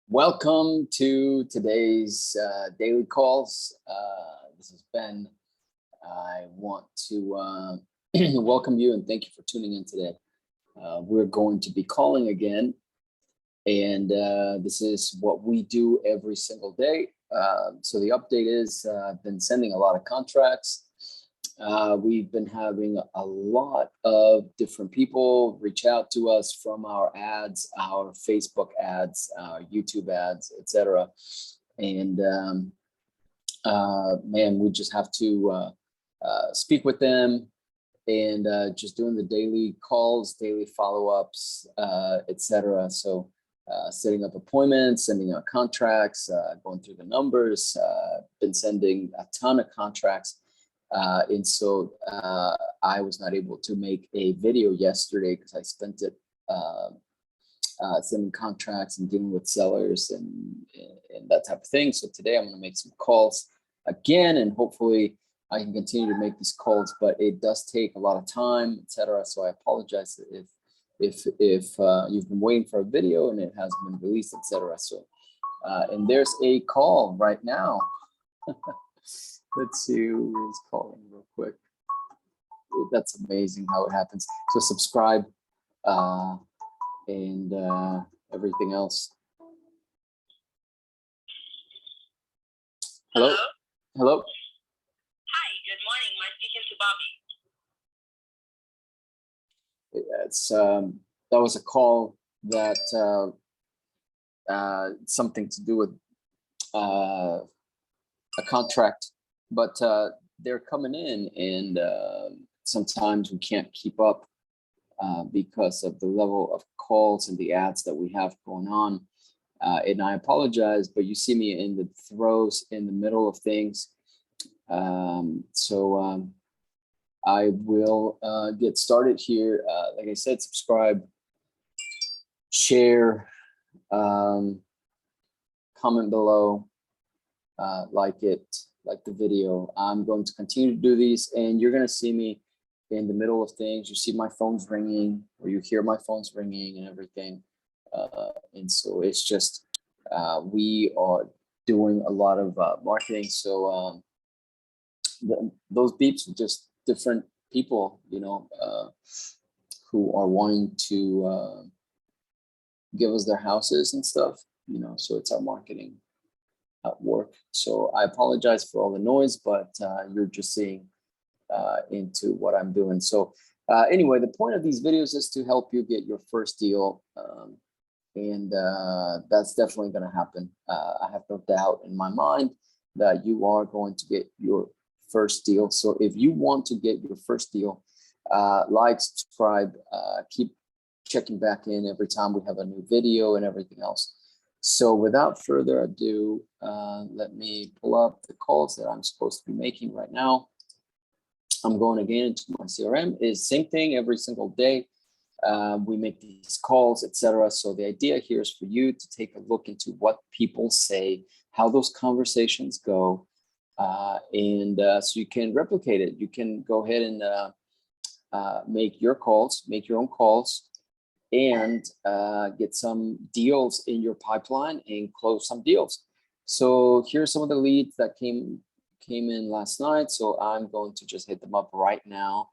Welcome to today's daily calls. This is Ben. I want to welcome you and thank you for tuning in today. We're going to be calling again, and this is what we do every single day. So the update is I've been sending a lot of contracts. We've been having a lot of different people reach out to us from our ads, our Facebook ads, our YouTube ads, etc. And man, we just have to speak with them and just doing the daily calls, daily follow-ups, etc. So setting up appointments, sending out contracts, going through the numbers, been sending a ton of contracts. And so I was not able to make a video yesterday because I spent it sending contracts and dealing with sellers and that type of thing. So today I'm going to make some calls again, and hopefully I can continue to make these calls, but it does take a lot of time, etc. So I apologize if you've been waiting for a video and it hasn't been released, etc. So and there's a call right now. Let's see who is calling real quick. That's amazing how it happens. So subscribe and everything else. Hello? Hello? Hi, good morning. Am I speaking to Bobby? It's that was a call that something to do with a contract. But they're coming in, and sometimes we can't keep up because of the level of calls and the ads that we have going on. And I apologize, but you see me in the throes, in the middle of things. So I will get started here. Like I said, subscribe, share, comment below, like it. Like the video. I'm going to continue to do these, and you're going to see me in the middle of things. You see my phone's ringing, or you hear my phone's ringing and everything. And so it's just we are doing a lot of marketing. So those beeps are just different people, you know, who are wanting to give us their houses and stuff, you know. So it's our marketing at work. So I apologize for all the noise, but you're just seeing into what I'm doing. So anyway, the point of these videos is to help you get your first deal. And that's definitely going to happen. I have no doubt in my mind that you are going to get your first deal. So if you want to get your first deal, like, subscribe, keep checking back in every time we have a new video and everything else. So without further ado, let me pull up the calls that I'm supposed to be making right now. I'm going again into my CRM. Is same thing every single day. We make these calls, etc. So the idea here is for you to take a look into what people say, how those conversations go, and so you can replicate it. You can go ahead and make your calls, make your own calls, and get some deals in your pipeline and close some deals. So here's some of the leads that came in last night. So I'm going to just hit them up right now,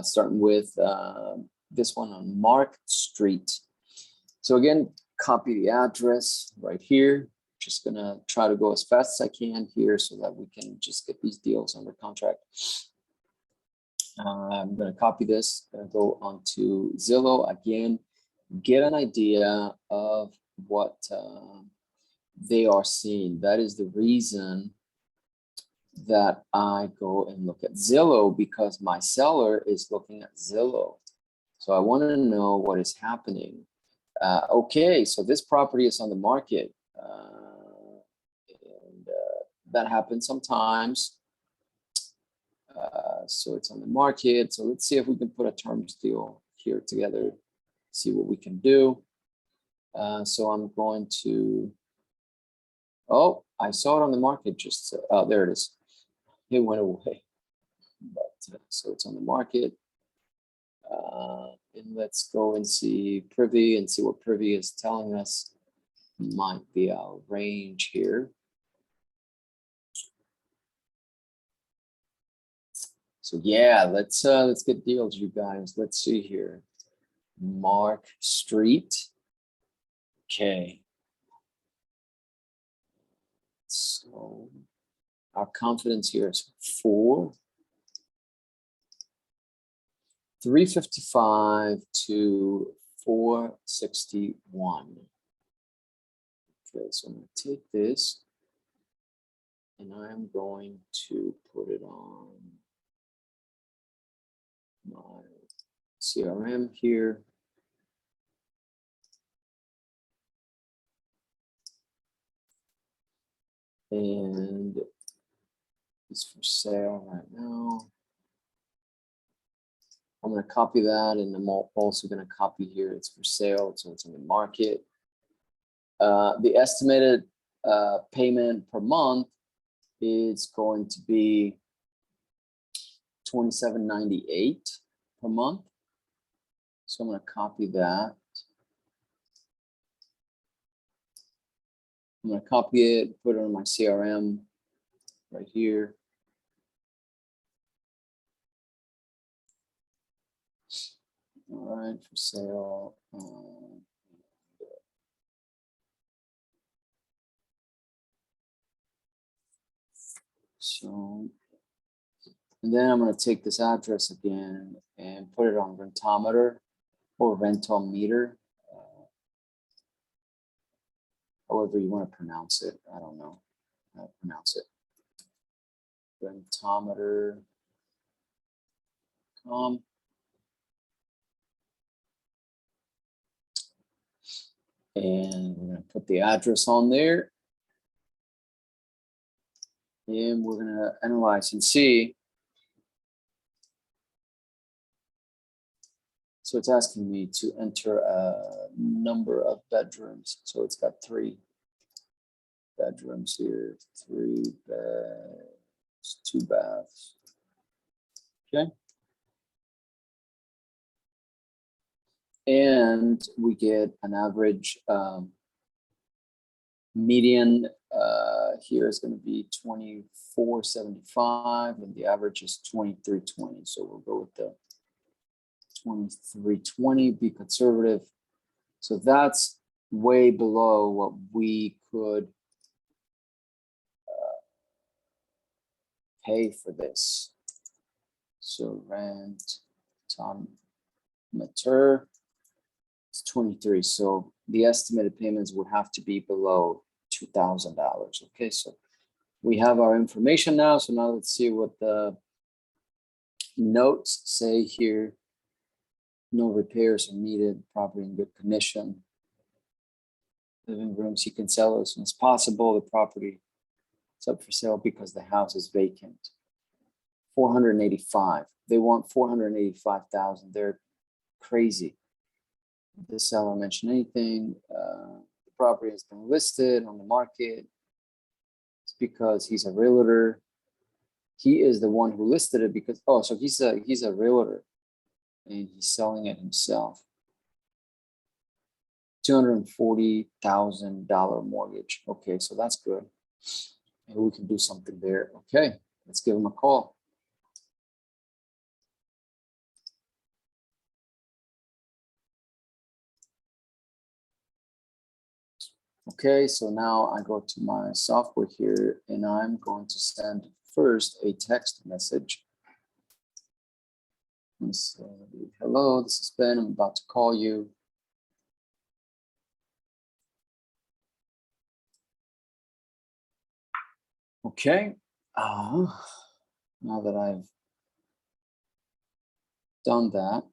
starting with this one on Mark Street. So again, copy the address right here. Just gonna try to go as fast as I can here so that we can just get these deals under contract. I'm going to copy this, going to go onto Zillow again, get an idea of what they are seeing. That is the reason that I go and look at Zillow, because my seller is looking at Zillow. So I want to know what is happening. Okay, so this property is on the market. And that happens sometimes. So it's on the market. So let's see if we can put a terms deal here together, see what we can do. So I'm going to, oh, I saw it on the market just, oh, there it is. It went away. But so it's on the market. And let's go and see Privy and see what Privy is telling us. might be our range here. So yeah, let's get deals, you guys. Let's see here. Mark Street. Okay. So our confidence here is 4. 355 to 461. Okay, so I'm going to take this and I'm going to put it on my CRM here. And it's for sale right now. I'm going to copy that, and I'm also going to copy here. It's for sale, so it's in the market. The estimated payment per month is going to be $27.98 per month. So I'm going to copy that. I'm going to copy it, put it on my CRM right here. All right, for sale. So, and then I'm going to take this address again and put it on Rentometer or rental meter. However you want to pronounce it. I don't know how to pronounce it. Rentometer.com. And we're going to put the address on there. And we're going to analyze and see. So it's asking me to enter a number of bedrooms. So it's got 3 bedrooms here, 3 beds, 2 baths. Okay. And we get an average median here is going to be 2475, and the average is 2320. So we'll go with the 2320, be conservative. So that's way below what we could pay for this. So rent Meter, it's 23. So the estimated payments would have to be below $2,000. Okay, so we have our information now. So now let's see what the notes say here. No repairs are needed, property in good condition. Living rooms, you can sell as soon as possible. The property is up for sale because the house is vacant. 485. They want 485,000. They're crazy. The seller mentioned anything. The property has been listed on the market. It's because he's a realtor. He is the one who listed it because so he's a realtor and he's selling it himself. $240,000 mortgage. Okay, so that's good. Maybe we can do something there. Okay, let's give him a call. Okay, so now I go to my software here and I'm going to send first a text message. Say, hello, this is Ben. I'm about to call you. Okay, now that I've done that,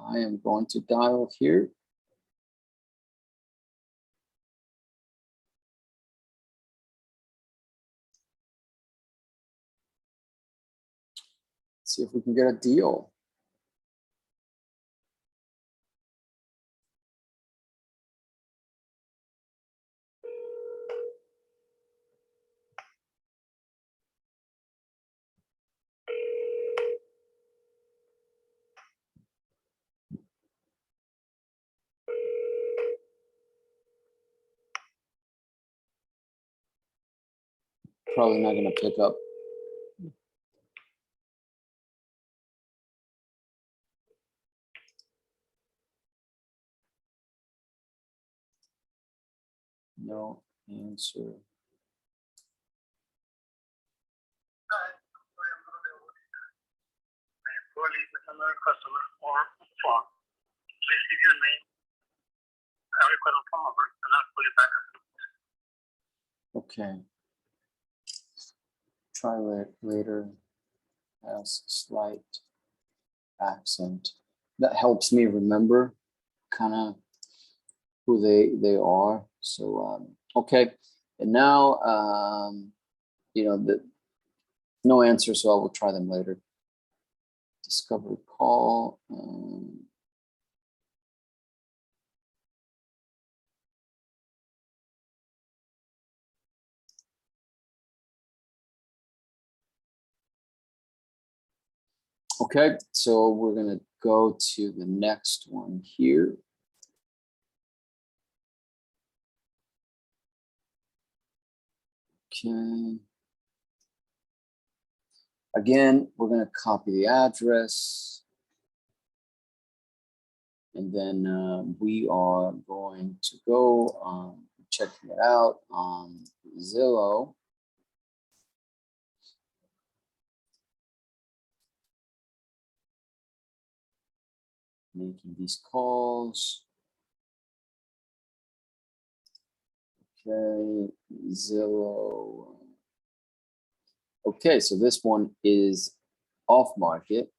I am going to dial here. See if we can get a deal. probably not gonna pick up. No answer. Another customer or phone. Please leave your name. I request a phone number and I'll call you back. Okay. Try later. Has slight accent. That helps me remember kind of who they are. So okay, and now you know no answer, so I will try them later. Discovery call. Okay, so we're gonna go to the next one here. Okay. Again, we're gonna copy the address. And then we are going to go checking it out on Zillow. Making these calls. Okay, Zillow. Okay, so this one is off market.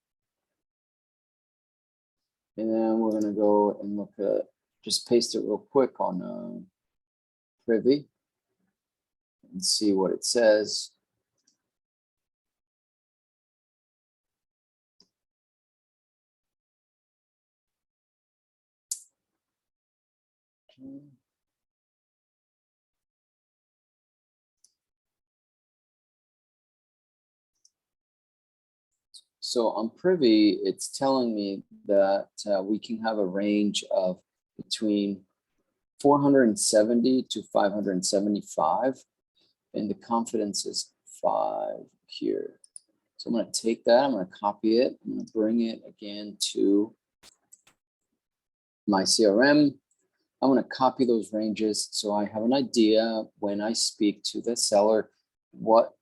And then we're gonna go and look at, just paste it real quick on Privy and see what it says. Okay. So on Privy, it's telling me that we can have a range of between 470 to 575, and the confidence is 5 here. So I'm going to take that, I'm going to copy it, I'm going to bring it again to my CRM. I'm going to copy those ranges so I have an idea when I speak to the seller what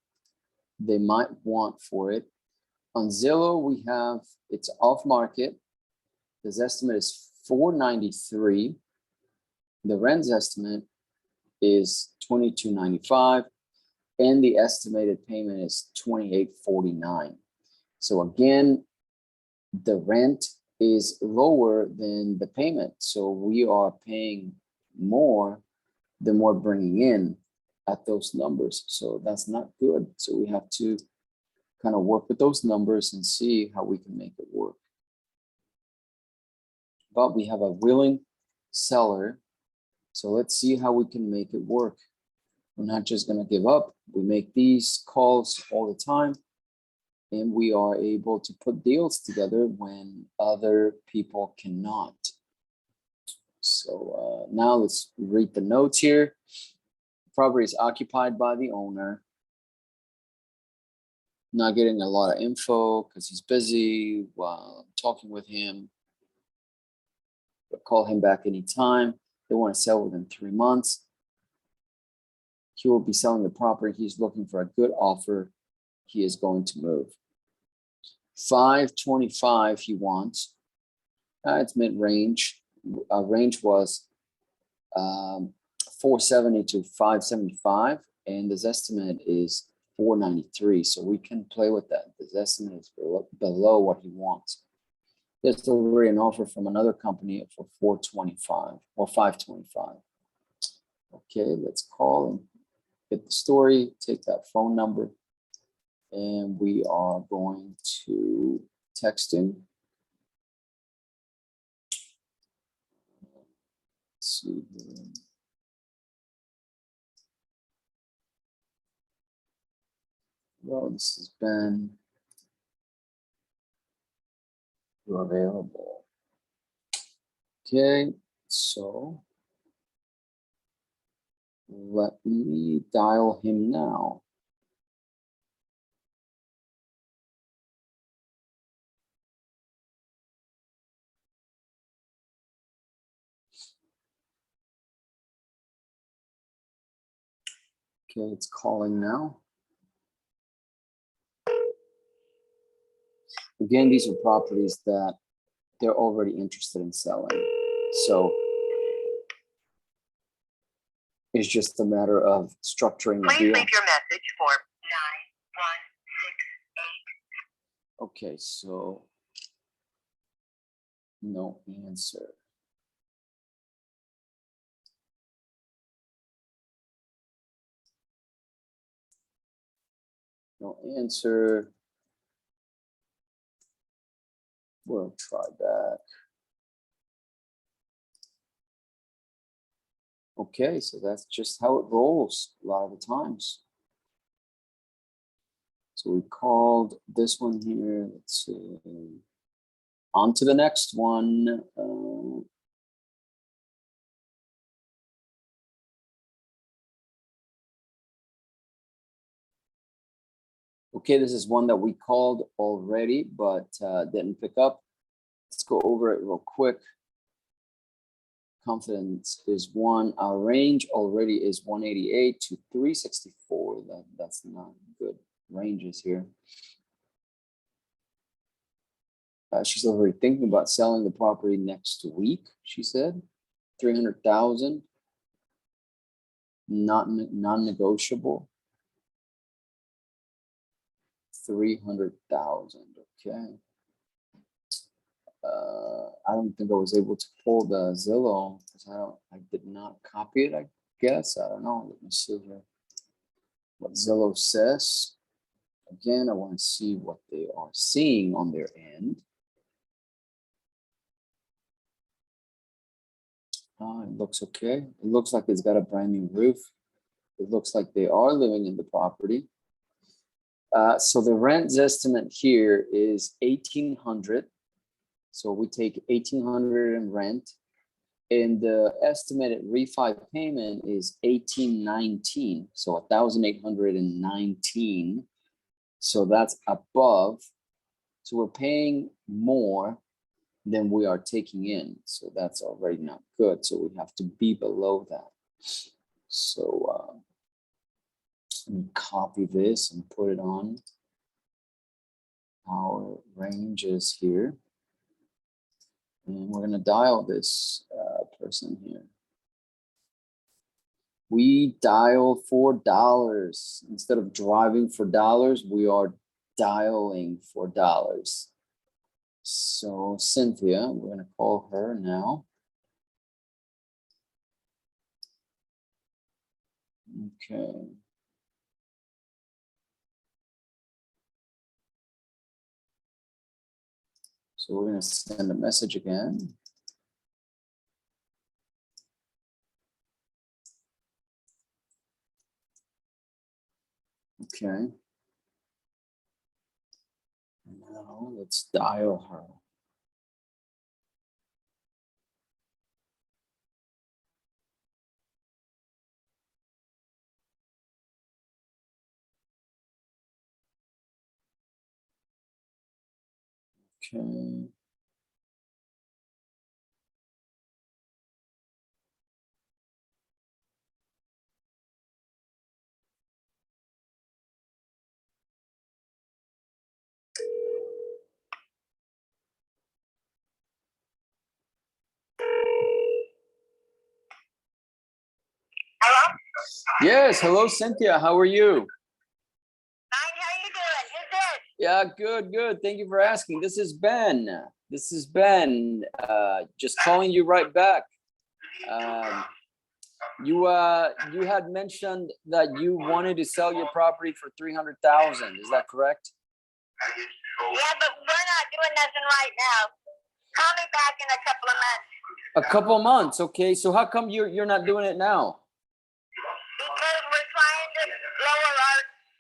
they might want for it. On Zillow, we have, it's off market. His estimate is 493. The rent's estimate is 2295, and the estimated payment is 2849. So again, the rent is lower than the payment. So we are paying more than we're bringing in at those numbers. So that's not good. So we have to kind of work with those numbers and see how we can make it work. But we have a willing seller. So let's see how we can make it work. We're not just going to give up. We make these calls all the time, and we are able to put deals together when other people cannot. So now let's read the notes here. The property is occupied by the owner. Not getting a lot of info because he's busy while I'm talking with him. But call him back anytime. They want to sell within 3 months. He will be selling the property. He's looking for a good offer. He is going to move. 525 he wants. It's mid-range. Range was 470 to 575, and his estimate is 493. So we can play with that. His estimate is below what he wants. There's already an offer from another company for 425 or 525. Okay, let's call and get the story, take that phone number, and we are going to text him. Let's see here. Well, this has been available. Okay, so let me dial him now. Okay, it's calling now. Again, these are properties that they're already interested in selling. So it's just a matter of structuring the deal. Please leave your message for 9168. Okay, so no answer. No answer. We'll try back. Okay, so that's just how it rolls a lot of the times. So we called this one here. Let's see. On to the next one. Okay, this is one that we called already, but didn't pick up. Let's go over it real quick. Confidence is 1. Our range already is 188 to 364. That's not good ranges here. She's already thinking about selling the property next week, she said. 300,000. Non-negotiable. 300,000. Okay. I don't think I was able to pull the Zillow because I did not copy it, I guess. I don't know. Let me see here what Zillow says. Again, I want to see what they are seeing on their end. It looks okay. It looks like it's got a brand new roof. It looks like they are living in the property. So the rent estimate here is $1,800. So we take $1,800 in rent, and the estimated refi payment is $1,819. So $1,819. So that's above. So we're paying more than we are taking in. So that's already not good. So we have to be below that. So let me copy this and put it on our ranges here. And we're going to dial this person here. We dial for dollars. Instead of driving for dollars, we are dialing for dollars. So Cynthia, we're going to call her now. Okay. So we're going to send a message again. Okay. Now let's dial her. Okay. Hello? Yes, hello Cynthia, how are you? Fine, how you doing? Who's this? Yeah, good, good. Thank you for asking. This is Ben. This is Ben. Just calling you right back. You had mentioned that you wanted to sell your property for $300,000. Is that correct? Yeah, but we're not doing nothing right now. Call me back in a couple of months. A couple months, okay. So how come you're not doing it now? Because we're trying to lower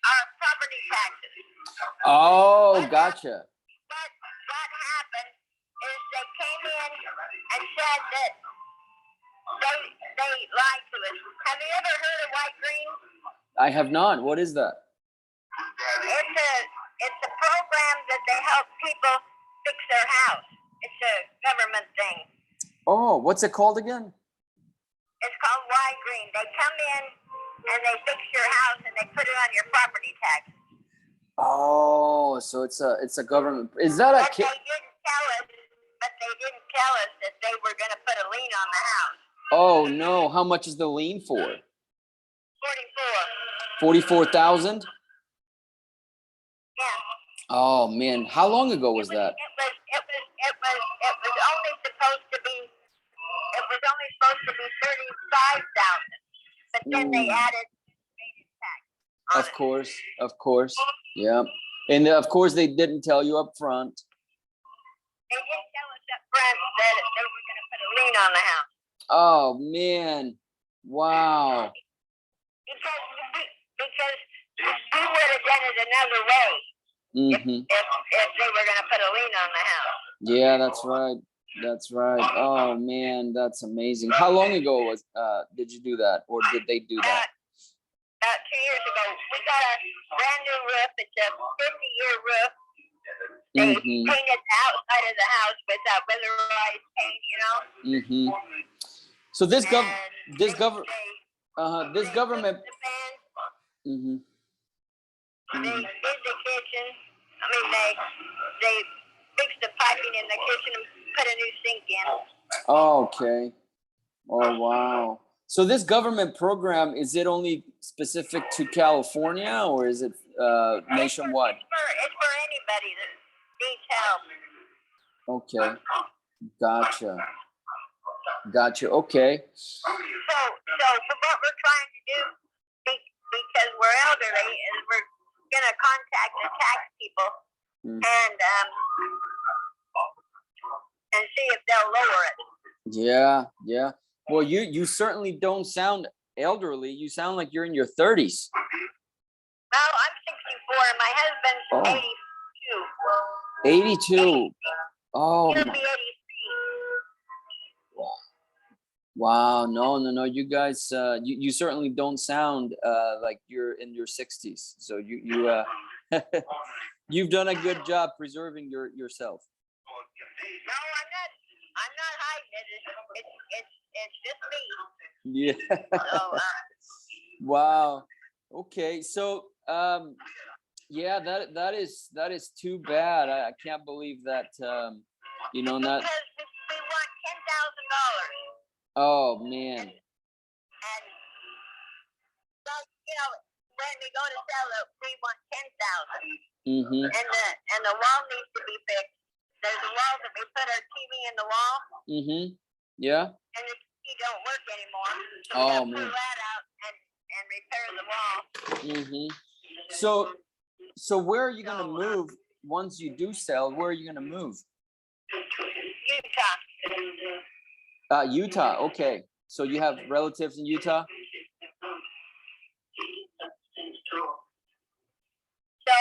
our property taxes. Oh, gotcha. But what happened is they came in and said that they lied to us. Have you ever heard of White Green? I have not. What is that? It's a program that they help people fix their house. It's a government thing. Oh, what's it called again? It's called White Green. They come in and and they fix your house and they put it on your property tax. Oh, so it's a government. Is that a But they didn't tell us. But they didn't tell us that they were going to put a lien on the house. Oh no! How much is the lien for? 44. 44,000. Yeah. Oh man, how long ago was that? It was only supposed to be. It was only supposed to be 35,000. But then they added tax. Of course. Yeah. And of course they didn't tell you up front. They didn't tell us up front that they were going to put a lien on the house. Oh man. Wow. Because we would have done it another way if they were going to put a lien on the house. Yeah, that's right. Oh man, that's amazing. How long ago did you do that, or did they do that? About 2 years ago. We got a brand new roof. It's a 50-year roof. They painted the outside of the house with weatherized paint, you know. So this government. They fixed the fence. They did the kitchen. I mean, they fixed the piping in the kitchen and put a new sink in. Okay. Oh wow. So this government program, is it only specific to California, or is it nationwide? It's for anybody that needs help. Okay. Gotcha. Okay. So what we're trying to do, because we're elderly, is we're gonna contact the tax people and see if they'll lower it. Yeah. Well, you certainly don't sound elderly. You sound like you're in your 30s. Well, I'm 64 and my husband's 82. 82. Oh. He'll be 83. Wow. No. You guys, you certainly don't sound like you're in your 60s. So you you've done a good job preserving yourself. No, I'm not hiding it. It's just me. Yeah. So, wow. Okay. So yeah, that is too bad. I can't believe that not. Because we want $10,000. Oh man. And so, when we go to sell it, we want 10,000. And the wall needs to be fixed. There's a wall that we put our TV in the wall. Yeah. And the TV don't work anymore. So Oh we man. pull that out and repair the wall. So where are you gonna move once you do sell? Where are you gonna move? Utah. Utah. Okay. So you have relatives in Utah? So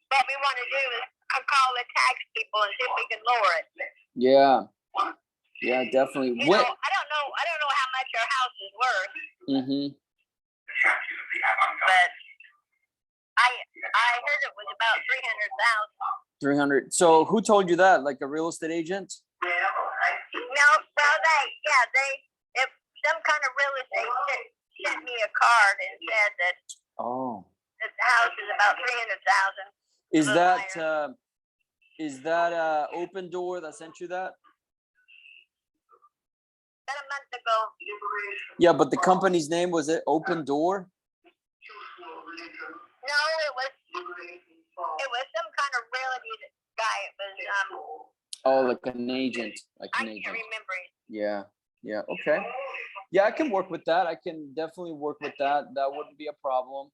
what we want to do is call the tax people and see if we can lower it. Yeah, definitely. I don't know how much our house is worth. But I heard it was about 300,000. 300. So who told you that? Like a real estate agent? No, well, if some kind of real estate sent me a card and said that that the house is about 300,000. Is that Open Door that sent you that? About a month ago. Yeah, but the company's name, was it Open Door? No, it was some kind of realty guy. It was like an agent. I can't remember it. Yeah. Okay. Yeah, I can work with that. I can definitely work with that. That wouldn't be a problem.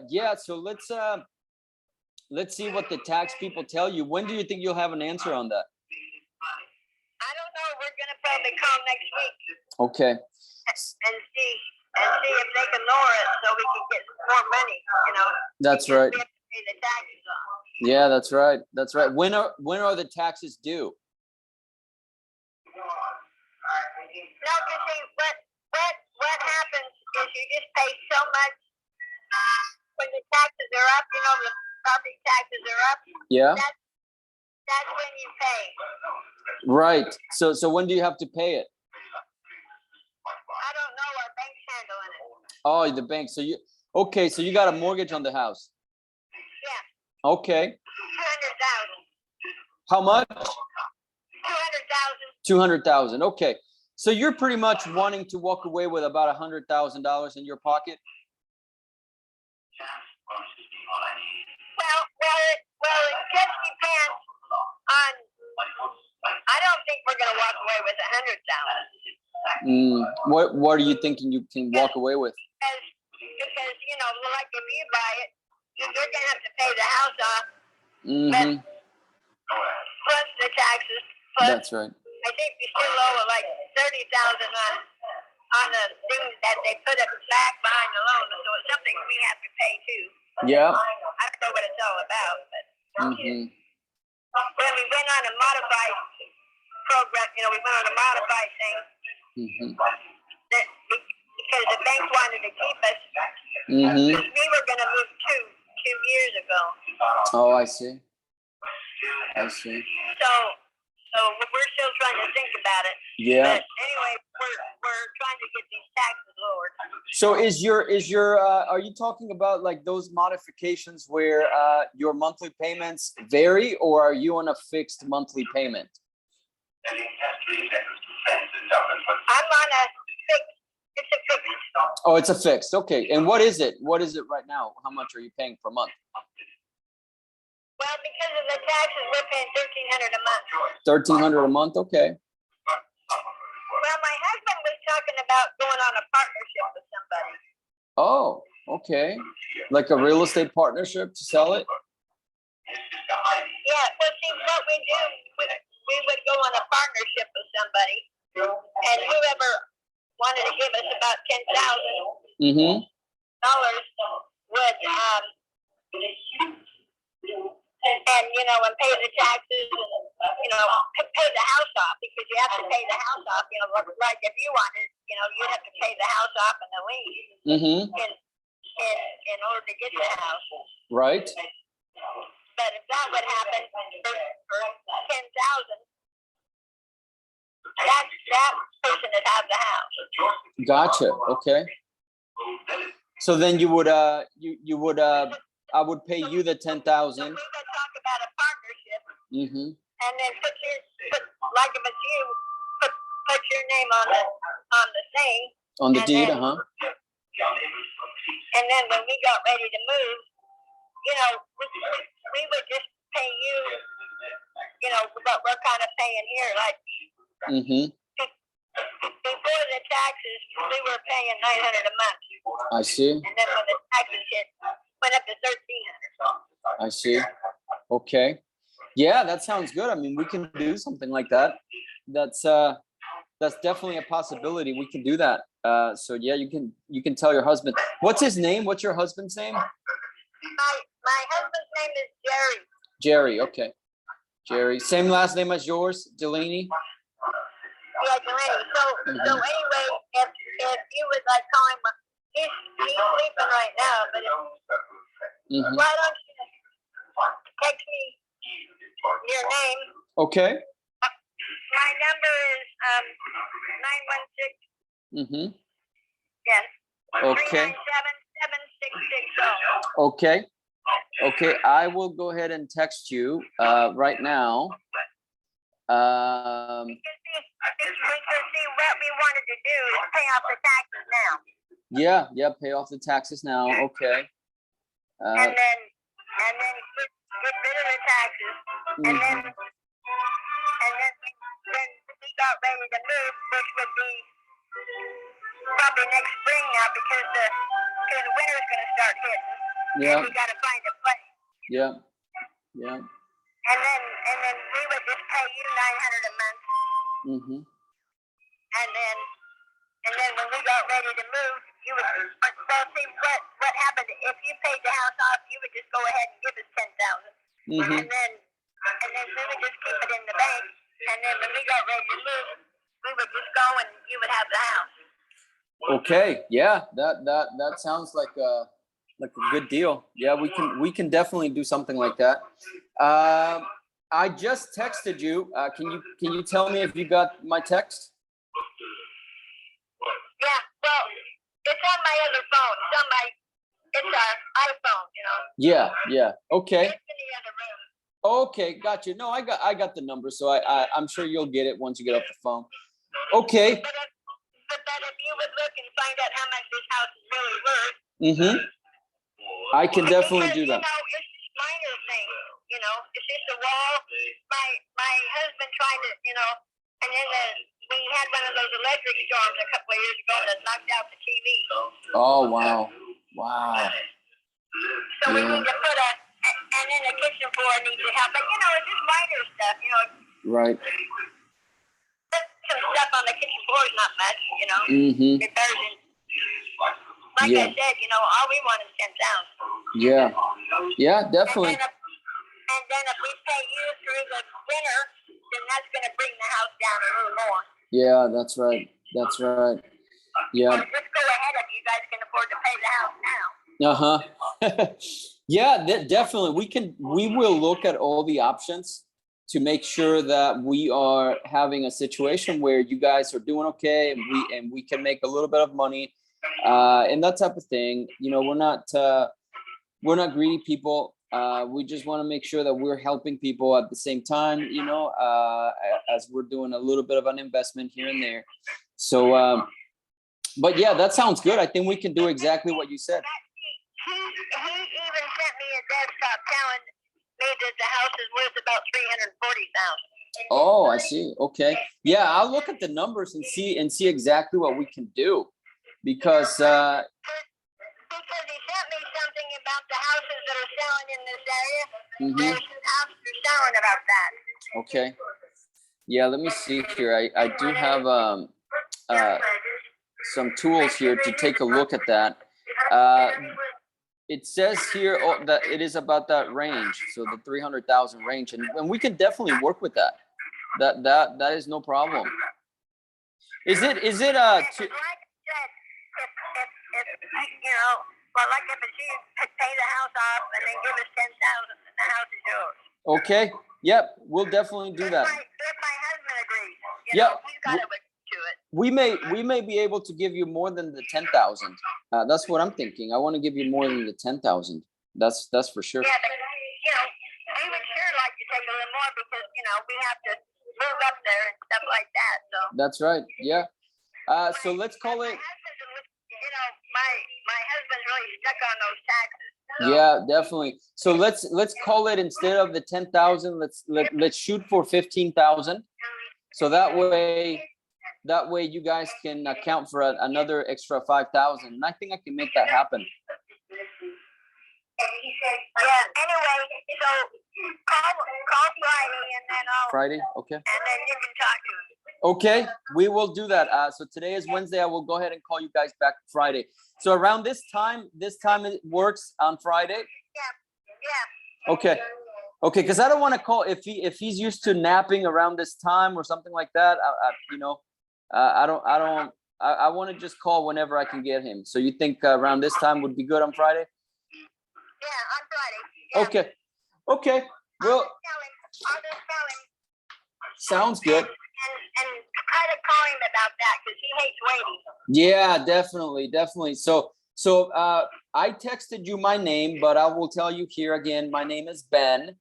Yeah, so let's see what the tax people tell you. When do you think you'll have an answer on that? I don't know. We're gonna probably call next week. Okay. And see if they can lower it so we can get more money. That's right. We have to pay the taxes on. Yeah, that's right. That's right. When are the taxes due? No, you see, what happens is you just pay so much when the taxes are up. The property taxes are up. Yeah. That's when you pay. Right. So when do you have to pay it? I don't know. Our bank Oh, the bank. So you, okay, so you got a mortgage on the house. Yeah. Okay. 200,000. How much? 200,000. 200,000. Okay. So you're pretty much wanting to walk away with about $100,000 in your pocket. Well, it just depends on. I don't think we're gonna walk away with 100,000. What are you thinking you can walk away with? Because you know, like if you buy it, you're gonna have to pay the house off. Mm-hmm. Plus the taxes. Plus, That's right. I think we still owe like 30,000 on the thing that they put it back behind the loan, so it's something we have to pay too. Yeah. I don't know what it's all about, but Mm-hmm. when we went on a modified program, you know, we went on a modified thing. Mm-hmm. Because the bank wanted to keep us. Mm-hmm. We were going to move two years ago. Oh, I see. I see. So we're still trying to think about it. Yeah. But anyway, we're trying to get these taxes lowered. So is your are you talking about like those modifications where your monthly payments vary, or are you on a fixed monthly payment? I'm on a fixed. It's a fixed. Oh, it's a fixed. Okay. And what is it? What is it right now? How much are you paying per month? Well, because of the taxes, we're paying $1,300 a month. $1,300 a month. Okay. Well, my husband was talking about going on a partnership with somebody. Oh, okay. Like a real estate partnership to sell it? Yeah, well, see, what we do, we would go on a partnership with somebody, and whoever wanted to give us about $10,000 Mm-hmm. would, and you know, and pay the taxes, and you know, pay the house off, because you have to pay the house off. You know, like if you wanted, you know, you'd have to pay the house off and the lien Mm-hmm. in order to get the house. Right. But if that would happen for 10,000, that person would have the house. Gotcha. Okay. So then you would you would I would pay you the 10,000. So we would talk about a partnership. Mm-hmm. And then put like if it's you, put your name on the thing. On the deed, uh-huh. And then when we got ready to move, you know, we would just pay you, you know, what we're kind of paying here. Like Mm-hmm. before the taxes, we were paying $900 a month. I see. And then when the taxes hit, went up to $1,300. I see. Okay. Yeah, that sounds good. I mean, we can do something like that. That's definitely a possibility. We can do that. So yeah, you can tell your husband. What's his name? What's your husband's name? My husband's name is Jerry. Jerry. Okay. Jerry. Same last name as yours, Delaney. Yeah, Delaney. So anyway, if you would like call him, he's sleeping right now. But Mm-hmm. why don't you text me your name? Okay. My number is 916. Mm-hmm. Yes. Okay. 397-7660. Okay. Okay. I will go ahead and text you right now. Because see, what we wanted to do is pay off the taxes now. Yeah. Pay off the taxes now. Okay. And then get rid of the taxes. And then we got ready to move, which would be probably next spring now, because the winter's going to start hitting. Yeah. And we got to find a place. Yeah. And then we would just pay you $900 a month. Mm-hmm. And then when we got ready to move, you would. Well, see what happened. If you paid the house off, you would just go ahead and give us $10,000. Mm-hmm. And then we would just keep it in the bank. And then when we got ready to move, we would just go and you would have the house. Okay. Yeah. That sounds like a good deal. Yeah, we can definitely do something like that. I just texted you. Can you tell me if you got my text? Yeah. Well, it's on my other phone. It's an iPhone, you know. Yeah, yeah. Okay. It's in the other room. Okay, got you. No, I got the number, so I'm sure you'll get it once you get off the phone. Okay. But if you would look and find out how much this house is really worth. Mm-hmm. I can definitely do that. You know, it's just minor things, you know. It's just a wall. My husband tried to, you know, and then we had one of those electric storms a couple of years ago that knocked out the TV. Oh, wow. Wow. So we need to put and then the kitchen floor needs to help. But, you know, it's just minor stuff, you know. Right. Some stuff on the kitchen floor is not much, you know. Mm-hmm. Repairs and, like I said, you know, all we want is 10,000. Yeah. Yeah, definitely. And then if we pay you through the winter, then that's going to bring the house down a little more. Yeah, that's right. That's right. Yeah. So just go ahead if you guys can afford to pay the house now. Uh-huh. Yeah, definitely. We will look at all the options to make sure that we are having a situation where you guys are doing okay and we can make a little bit of money and that type of thing. You know, we're not greedy people. We just want to make sure that we're helping people at the same time, you know, as we're doing a little bit of an investment here and there. So, but yeah, that sounds good. I think we can do exactly what you said. He even sent me a desktop telling me that the house is worth about $340,000. Oh, I see. Okay. Yeah, I'll look at the numbers and see exactly what we can do because Because he sent me something about the houses that are selling in this area. Mhm. There's some houses that are selling about that. Okay. Yeah, let me see here. I do have some tools here to take a look at that. It says here that it is about that range, so the 300,000 range, and we can definitely work with that. That is no problem. Is it Like I said, if you know, well, like if you pay the house off and then give us 10,000, and the house is yours. Okay? Yep, we'll definitely do that. If my husband agrees, you Yep. know, he's got to agree to it. We may be able to give you more than the 10,000. That's what I'm thinking. I want to give you more than the 10,000. That's for sure. Yeah, but you know, we would sure like to take a little more because you know we have to move up there and stuff like that. So That's right. Yeah. So let's call it. You know, my husband's really stuck on those taxes. So. Yeah, definitely. So let's call it, instead of the 10,000, let's shoot for 15,000. So that way you guys can account for another extra 5,000. And I think I can make that happen. Yeah. Anyway, so call Friday and then I'll. Friday, okay. And then you can talk to him. Okay, we will do that. So today is Wednesday. I will go ahead and call you guys back Friday. So around this time it works on Friday. Yeah. Okay. Okay, because I don't want to call if he's used to napping around this time or something like that. I want to just call whenever I can get him. So you think around this time would be good on Friday? Yeah, on Friday. Yeah. Okay. Okay. Well, I'll just tell him. sounds good. And try to call him about that because he hates waiting. Yeah, definitely. So I texted you my name, but I will tell you here again. My name is Ben,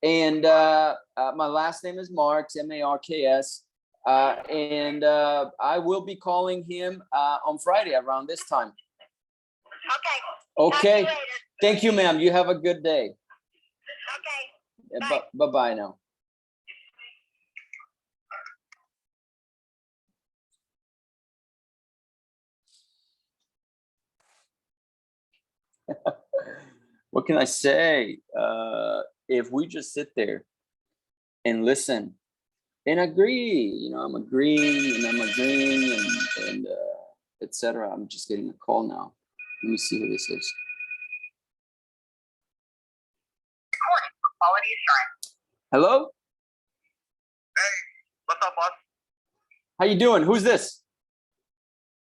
and my last name is Marks, Marks. And I will be calling him on Friday around this time. Okay. Okay. Talk to you later. Thank you, ma'am. You have a good day. Okay. Bye-bye now. What can I say? If we just sit there and listen and agree, I'm agreeing and etc. I'm just getting a call now. Let me see who this is. Quality assurance. Hello? Hey, what's up, boss? How you doing? Who's this?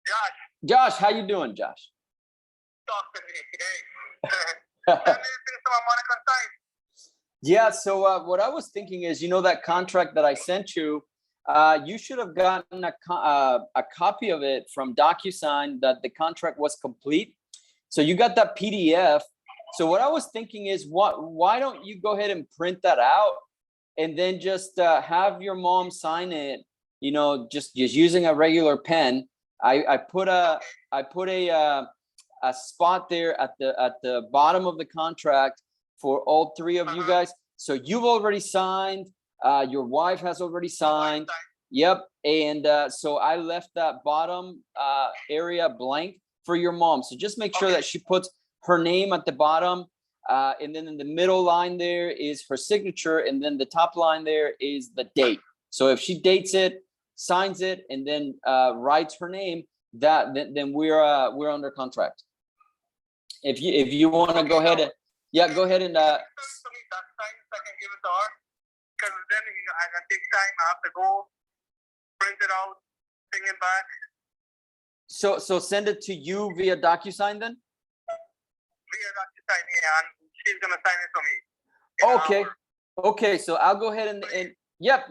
Josh, Josh, how you doing, Josh? talk to me. Hey. Let me finish my money on time. Yeah, so what I was thinking is, that contract that I sent you, You should have gotten a copy of it from DocuSign that the contract was complete. So you got that PDF. So what I was thinking is, why don't you go ahead and print that out and then just have your mom sign it? You know, just using a regular pen. I put a spot there at the bottom of the contract for all three of you guys. So you've already signed. Your wife has already signed. Yep. And so I left that bottom area blank for your mom. So just make sure that she puts her name at the bottom. And then in the middle line there is her signature. And then the top line there is the date. So if she dates it, signs it, and then writes her name, then we're under contract. If you want to go ahead and go ahead and I can give it to her, because then I can take time. I have to go print it out, bring it back. So send it to you via DocuSign then? Via DocuSign, yeah, and she's gonna sign it for me. Okay. Okay, so I'll go ahead and yep,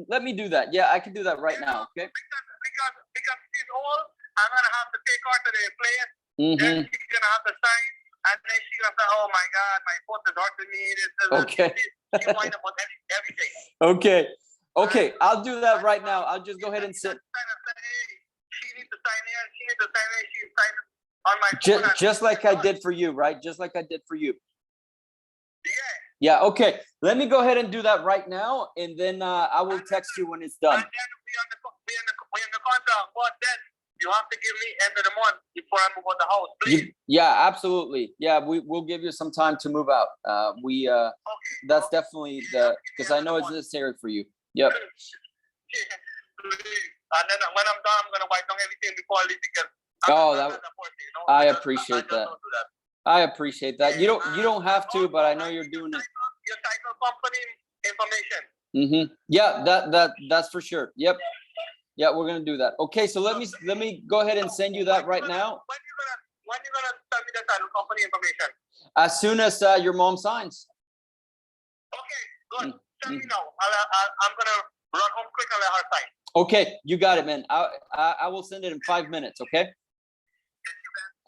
let me do that. Yeah, I can do that right now. Okay. Because she's old, I'm gonna have to take her to the place. Then she's gonna have to sign, and then she's gonna say, "Oh my God, my foot is hurting me." Okay. She whine about everything. Okay. Okay, I'll do that right now. I'll just go ahead and send. She needs to sign here. She needs to sign here. She signed on my phone. Just like I did for you, right? Just like I did for you. Yeah. Yeah. Okay. Let me go ahead and do that right now, and then I will text you when it's done. And then we in the contract, but then you have to give me end of the month before I move out the house, please. Yeah, absolutely. Yeah, we'll give you some time to move out. Okay. That's definitely because I know it's necessary for you. Yep. And then when I'm done, I'm gonna wipe down everything before I leave, because I appreciate that. I appreciate that. You don't have to, but I know you're doing it. Your title company information. Yeah, that's for sure. Yep. Yeah, we're gonna do that. Okay, so let me go ahead and send you that right now. When you gonna send me the title company information? As soon as your mom signs. Okay, good. Send me now. I'm gonna run home quick and let her sign. Okay, you got it, man. I will send it in 5 minutes. Okay.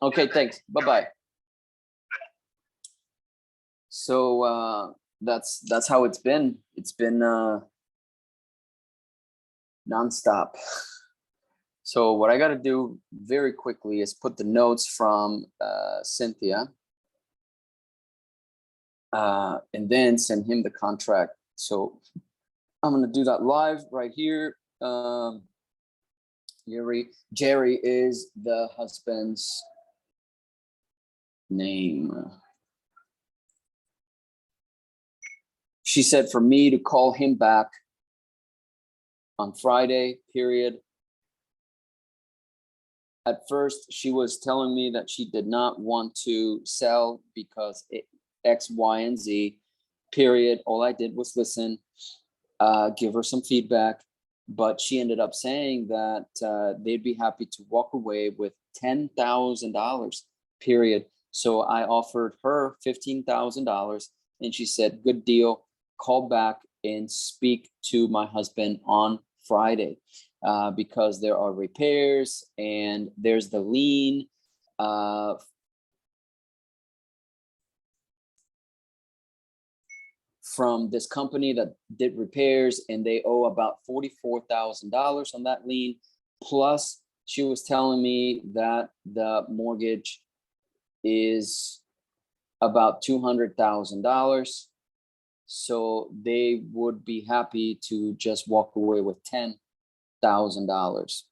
Okay, thanks. Bye-bye. So that's how it's been. It's been nonstop. So what I got to do very quickly is put the notes from Cynthia, and then send him the contract. So I'm gonna do that live right here. Jerry is the husband's name. She said for me to call him back on Friday, period. At first, she was telling me that she did not want to sell because X, Y, and Z, period. All I did was listen, give her some feedback, but she ended up saying that they'd be happy to walk away with $10,000, period. So I offered her $15,000, and she said, good deal, call back and speak to my husband on Friday, because there are repairs and there's the lien from this company that did repairs, and they owe about $44,000 on that lien. Plus, she was telling me that the mortgage is about $200,000. So they would be happy to just walk away with $10,000.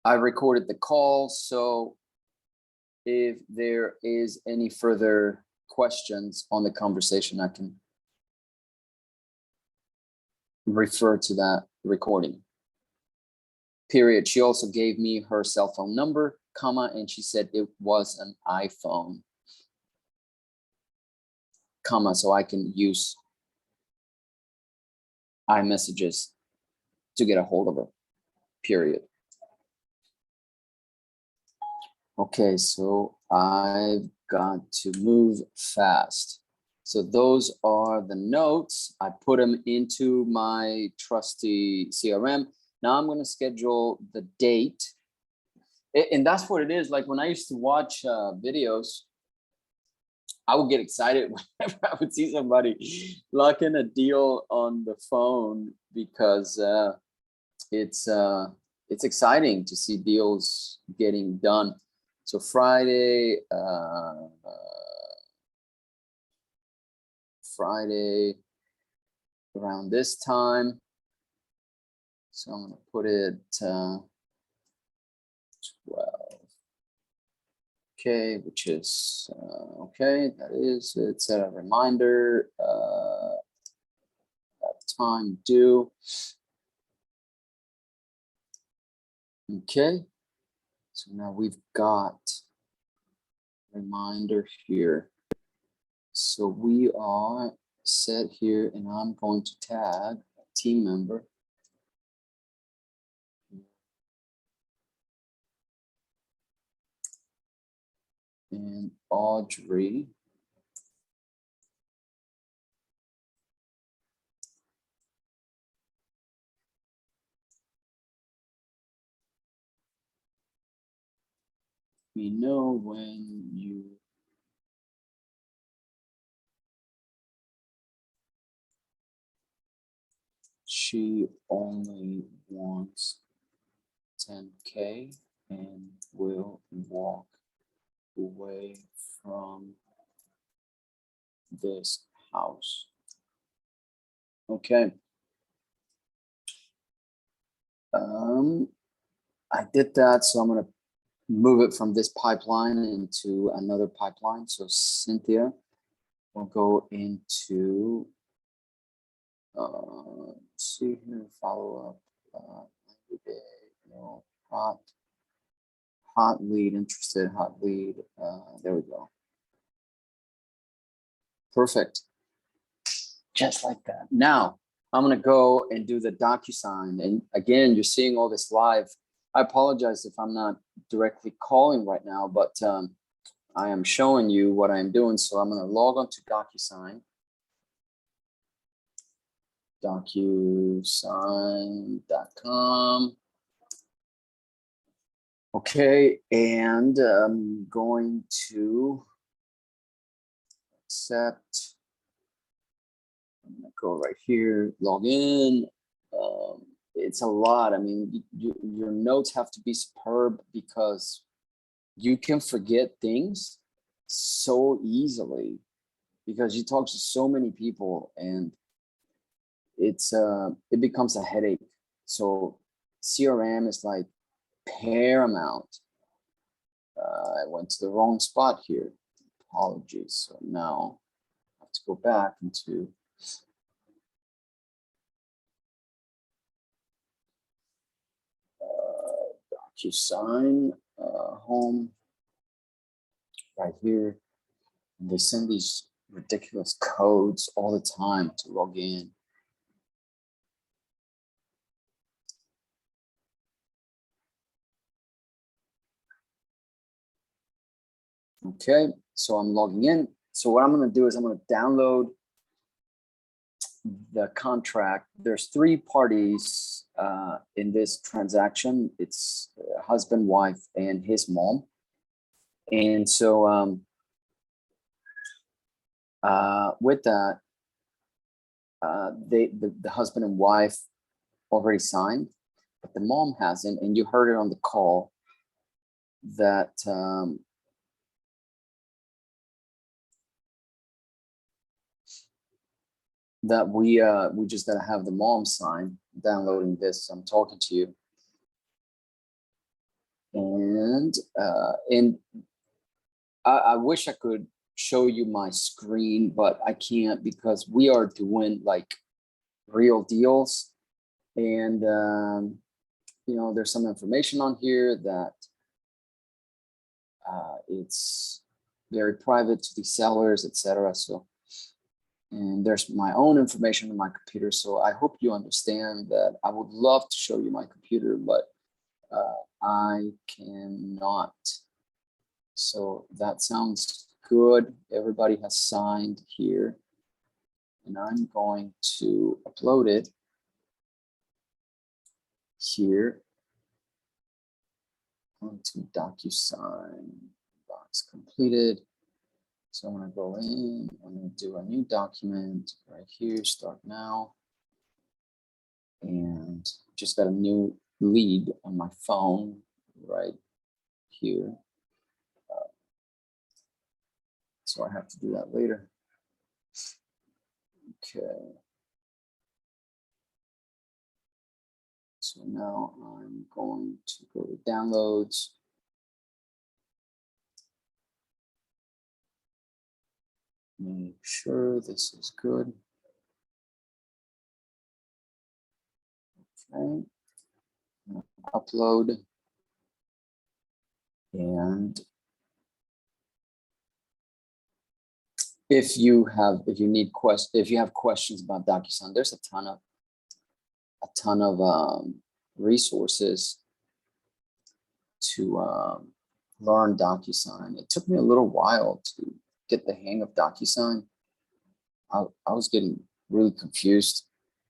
I recorded the call, so if there is any further questions on the conversation, I can refer to that recording. Period. She also gave me her cell phone number, comma, and she said it was an iPhone, comma, so I can use iMessages to get a hold of her, period. Okay, so I've got to move fast. So those are the notes. I put them into my trusty CRM. Now I'm going to schedule the date. And that's what it is. Like when I used to watch videos, I would get excited whenever I would see somebody lock in a deal on the phone because it's exciting to see deals getting done. So Friday, Friday around this time. So I'm gonna put it 12. Okay, which is okay. That is it. Set a reminder. Time due. Okay. So now we've got reminder here. So we are set here, and I'm going to tag a team member. And Audrey. We know when you she only wants 10K and will walk away from this house. Okay. I did that, so I'm gonna move it from this pipeline into another pipeline. So Cynthia will go into let's see here, follow up every day, you know, hot lead, interested, hot lead. There we go. Perfect. Just like that. Now I'm gonna go and do the DocuSign. And again, you're seeing all this live. I apologize if I'm not directly calling right now, but I am showing you what I'm doing. So I'm gonna log on to DocuSign. DocuSign.com. Okay, and I'm going to accept. I'm gonna go right here, log in. It's a lot. I mean, your notes have to be superb because you can forget things so easily because you talk to so many people and it becomes a headache. So CRM is like paramount. I went to the wrong spot here. Apologies. So now I have to go back into DocuSign home right here. And they send these ridiculous codes all the time to log in. Okay, so I'm logging in. So what I'm going to do is I'm going to download the contract. There's 3 parties in this transaction. It's husband, wife, and his mom. And so with that, the husband and wife already signed, but the mom hasn't. And you heard it on the call that that we just gotta have the mom sign. Downloading this, I'm talking to you, and I wish I could show you my screen, but I can't because we are doing like real deals, and you know, there's some information on here that it's very private to the sellers, etc. So, and there's my own information on my computer. So I hope you understand that I would love to show you my computer, but I cannot. So that sounds good. Everybody has signed here. And I'm going to upload it here onto DocuSign. Box completed. So I'm going to go in, I'm going to do a new document right here, start now. And just got a new lead on my phone right here. So I have to do that later. Okay. So now I'm going to go to downloads. Make sure this is good. Okay. Upload. And if you have questions about DocuSign, there's a ton of resources to learn DocuSign. It took me a little while to get the hang of DocuSign. I was getting really confused.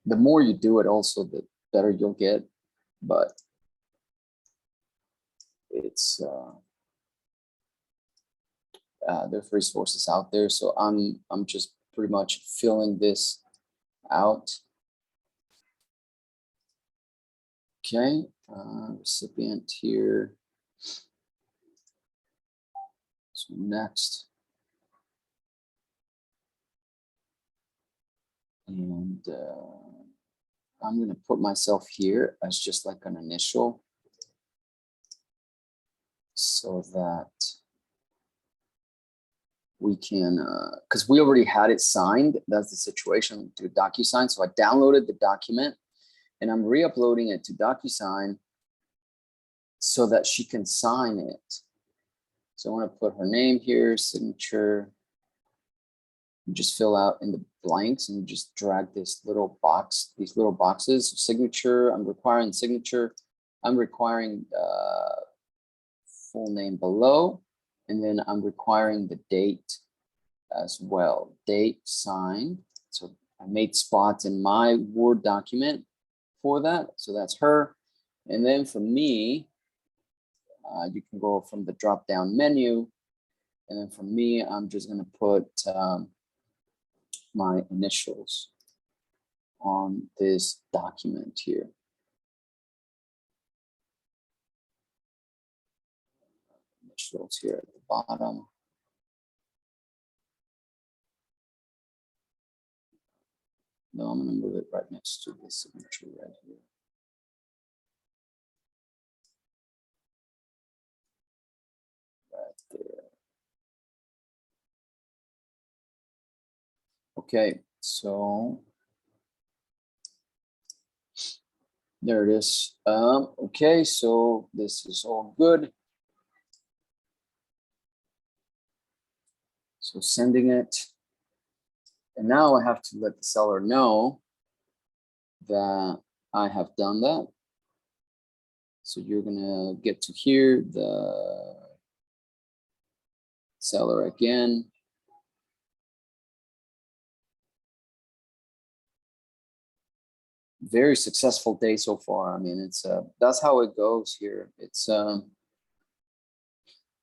The more you do it, also the better you'll get. But it's there's resources out there, so I'm just pretty much filling this out. Okay, recipient here. So next, and I'm going to put myself here as just like an initial, so that we can, because we already had it signed. That's the situation to DocuSign. So I downloaded the document and I'm re-uploading it to DocuSign so that she can sign it. So I want to put her name here, signature. You just fill out in the blanks and you just drag this little box, these little boxes. So signature, I'm requiring signature. I'm requiring full name below. And then I'm requiring the date as well. Date signed. So I made spots in my Word document for that. So that's her. And then for me, you can go from the drop down menu. And then for me, I'm just going to put my initials on this document here. Initials here at the bottom. No, I'm going to move it right next to the signature right here. Right there. Okay, so there it is. Okay, so this is all good. So sending it. And now I have to let the seller know that I have done that. So you're gonna get to hear the seller again. Very successful day so far. I mean, it's that's how it goes here. It's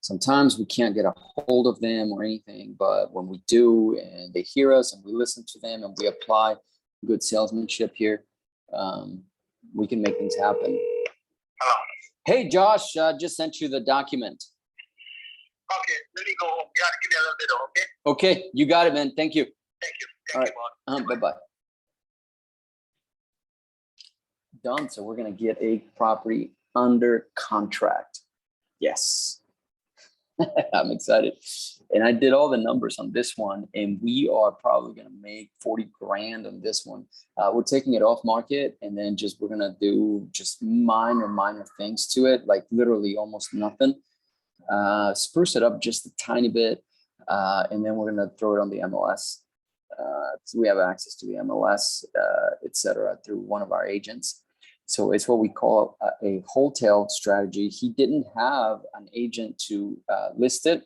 sometimes we can't get a hold of them or anything, but when we do and they hear us and we listen to them and we apply good salesmanship here, we can make things happen. Hello. Hey, Josh, just sent you the document. Okay, let me go home. You gotta give me a little bit, okay? Okay, you got it, man. Thank you. Thank you. All Thank right. you, boss. Bye-bye. Done. So we're going to get a property under contract. Yes. I'm excited. And I did all the numbers on this one, and we are probably going to make 40 grand on this one. We're taking it off market, and then we're going to do just minor things to it, like literally almost nothing. Spruce it up just a tiny bit, and then we're going to throw it on the MLS. So we have access to the MLS, etc., through one of our agents. So it's what we call a wholesale strategy. He didn't have an agent to list it.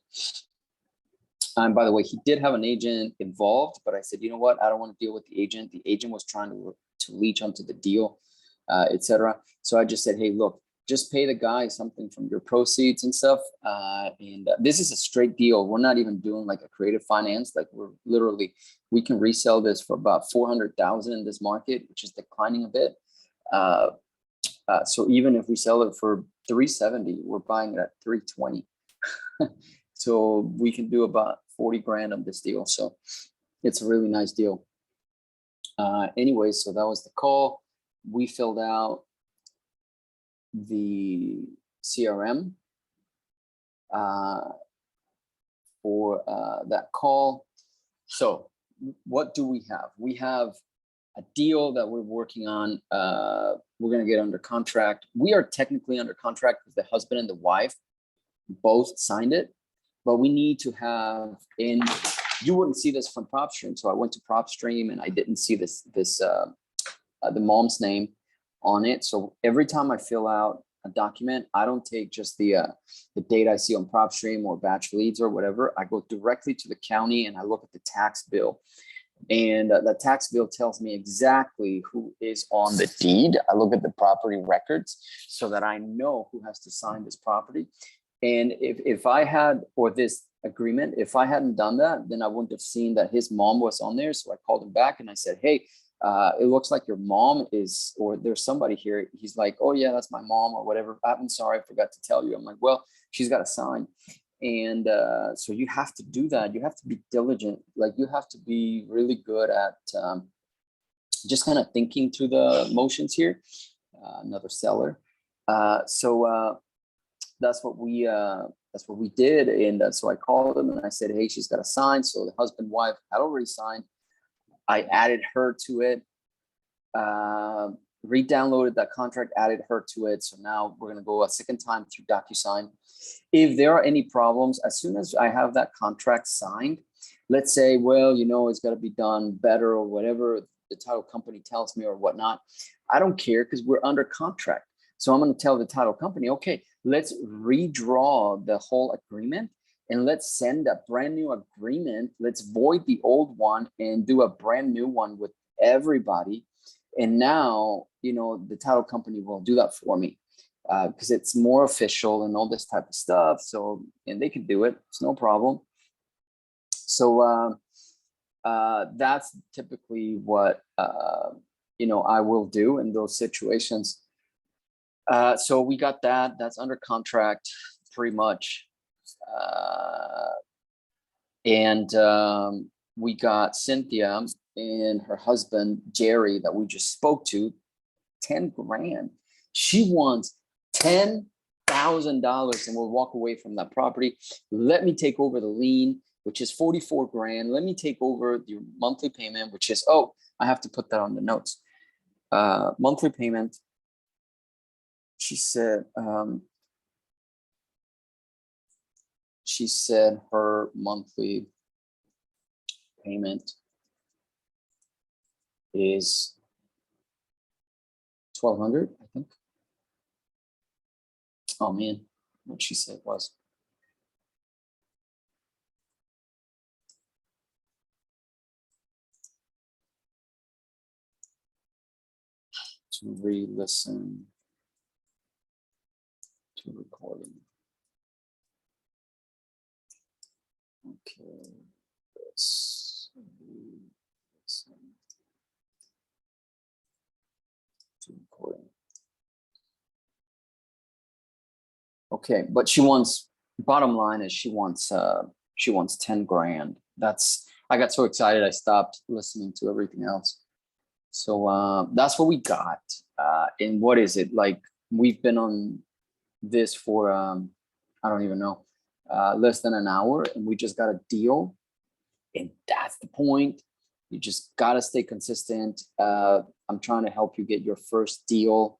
And by the way, he did have an agent involved, but I said, you know what? I don't want to deal with the agent. The agent was trying to leech onto the deal, etc. So I just said, hey, look, just pay the guy something from your proceeds and stuff. This is a straight deal. We're not even doing like a creative finance. Like we're literally, we can resell this for about 400,000 in this market, which is declining a bit. So even if we sell it for 370, we're buying it at 320. So we can do about 40 grand on this deal. So it's a really nice deal. Anyway, so that was the call. We filled out the CRM for that call. So what do we have? We have a deal that we're working on. We're going to get under contract. We are technically under contract because the husband and the wife both signed it, but we need to have in, you wouldn't see this from PropStream. So I went to PropStream and I didn't see the mom's name on it. So every time I fill out a document, I don't take just the date I see on PropStream or batch leads or whatever. I go directly to the county and I look at the tax bill. And the tax bill tells me exactly who is on the deed. I look at the property records so that I know who has to sign this property. And if I had, or this agreement, if I hadn't done that, then I wouldn't have seen that his mom was on there. So I called him back and I said, hey, it looks like your mom is, or there's somebody here. He's like, oh yeah, that's my mom or whatever. I'm sorry, I forgot to tell you. I'm like, well, she's got to sign. And so you have to do that. You have to be diligent. Like you have to be really good at just kind of thinking through the motions here. Another seller. So that's what we did. And so I called him and I said, hey, she's got to sign. So the husband, wife had already signed. I added her to it, re-downloaded that contract, added her to it. So now we're going to go a second time through DocuSign. If there are any problems, as soon as I have that contract signed, let's say, well, you know, it's got to be done better or whatever the title company tells me or whatnot. I don't care because we're under contract. So I'm going to tell the title company, okay, let's redraw the whole agreement. And let's send a brand new agreement. Let's void the old one and do a brand new one with everybody. And now, you know, the title company will do that for me because it's more official and all this type of stuff. So, and they can do it. It's no problem. So that's typically what, you know, I will do in those situations. So we got that. That's under contract pretty much. We got Cynthia and her husband, Jerry, that we just spoke to, 10 grand. She wants $10,000 and we'll walk away from that property. Let me take over the lien, which is 44 grand. Let me take over your monthly payment, which is, oh, I have to put that on the notes. Monthly payment. She said her monthly payment is $1,200, I think. Oh man, what she said was. To re-listen to recording. Okay, let's listen to recording. Okay, but she wants, bottom line is she wants 10 grand. I got so excited I stopped listening to everything else. So that's what we got. And what is it? Like we've been on this for I don't even know, less than an hour, and we just got a deal. And that's the point. You just got to stay consistent. I'm trying to help you get your first deal.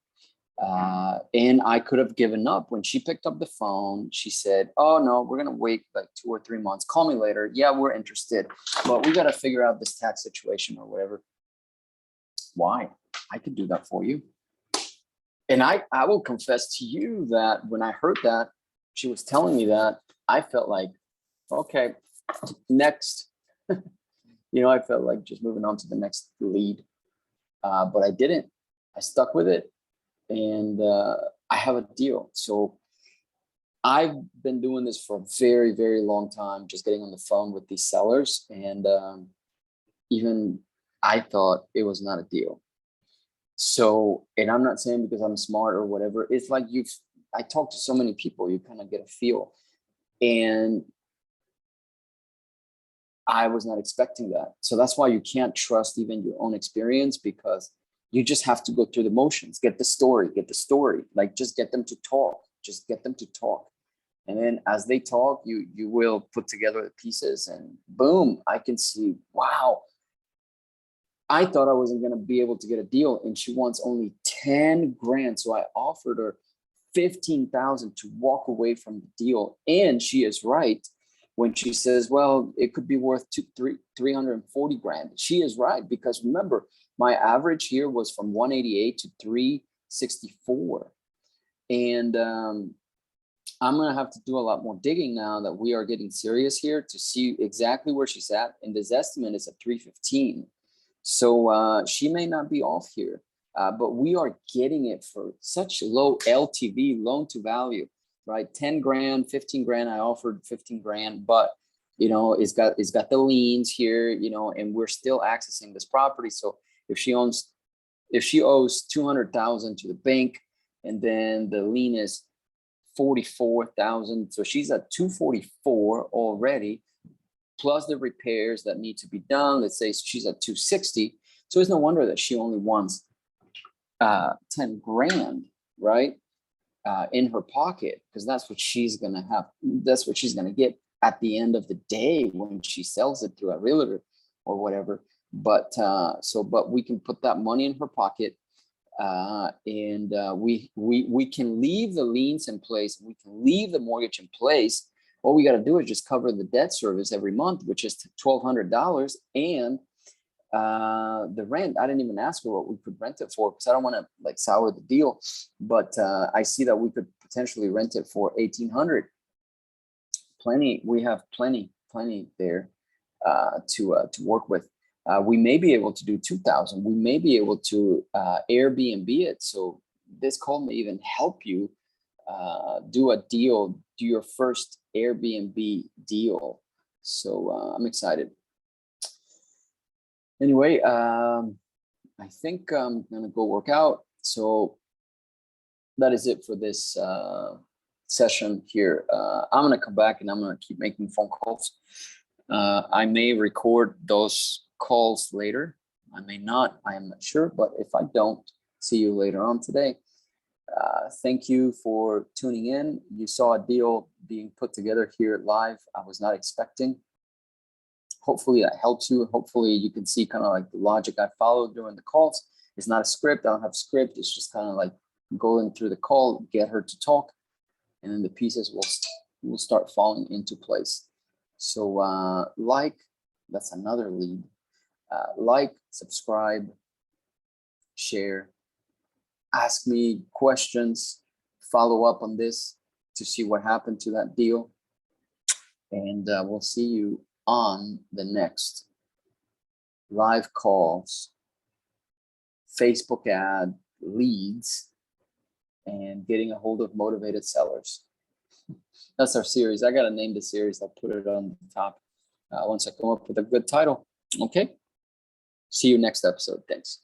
And I could have given up. When she picked up the phone, she said, oh no, we're going to wait like 2 or 3 months. Call me later. Yeah, we're interested, but we got to figure out this tax situation or whatever. Why? I could do that for you. And I will confess to you that when I heard that, she was telling me that, I felt like, okay, next. I felt like just moving on to the next lead. But I didn't. I stuck with it, and I have a deal. So I've been doing this for a very, very long time, just getting on the phone with these sellers. And even I thought it was not a deal. So, and I'm not saying because I'm smart or whatever. It's like I talk to so many people, you kind of get a feel. And I was not expecting that. So that's why you can't trust even your own experience, because you just have to go through the motions, get the story, like just get them to talk, And then as they talk, you will put together the pieces, and boom, I can see, wow, I thought I wasn't going to be able to get a deal, and she wants only 10 grand. So I offered her 15,000 to walk away from the deal. And she is right when she says, well, it could be worth 340 grand. She is right, because remember, my average here was from 188 to 364. And I'm going to have to do a lot more digging now that we are getting serious here to see exactly where she's at. And this estimate is at 315. So she may not be off here, but we are getting it for such low LTV, loan to value, right? 10 grand, 15 grand. I offered 15 grand, but it's got the liens here, and we're still accessing this property. So if she owes 200,000 to the bank, and then the lien is 44,000, so she's at 244 already, plus the repairs that need to be done. Let's say she's at 260. So it's no wonder that she only wants 10 grand, right? In her pocket, because that's what she's going to have. That's what she's going to get at the end of the day when she sells it through a realtor or whatever. But we can put that money in her pocket, and we can leave the liens in place. We can leave the mortgage in place. All we got to do is just cover the debt service every month, which is $1,200, and the rent. I didn't even ask her what we could rent it for, because I don't want to like sour the deal. But I see that we could potentially rent it for $1,800. Plenty. We have plenty there to work with. We may be able to do 2,000. We may be able to Airbnb it. So this call may even help you do a deal, do your first Airbnb deal. So I'm excited. Anyway, I think I'm gonna go work out. So that is it for this session here. I'm gonna come back and I'm gonna keep making phone calls. I may record those calls later. I may not, I am not sure, but if I don't, see you later on today. Thank you for tuning in. You saw a deal being put together here live. I was not expecting. Hopefully that helps you. Hopefully you can see kind of like the logic I followed during the calls. It's not a script. I don't have a script. It's just kind of like going through the call, get her to talk, and then the pieces will start falling into place. So that's another lead. Like, subscribe, share, ask me questions, follow up on this to see what happened to that deal. And we'll see you on the next live calls, Facebook ad, leads, and getting a hold of motivated sellers. That's our series. I got to name the series. I'll put it on the top once I come up with a good title. Okay. See you next episode. Thanks.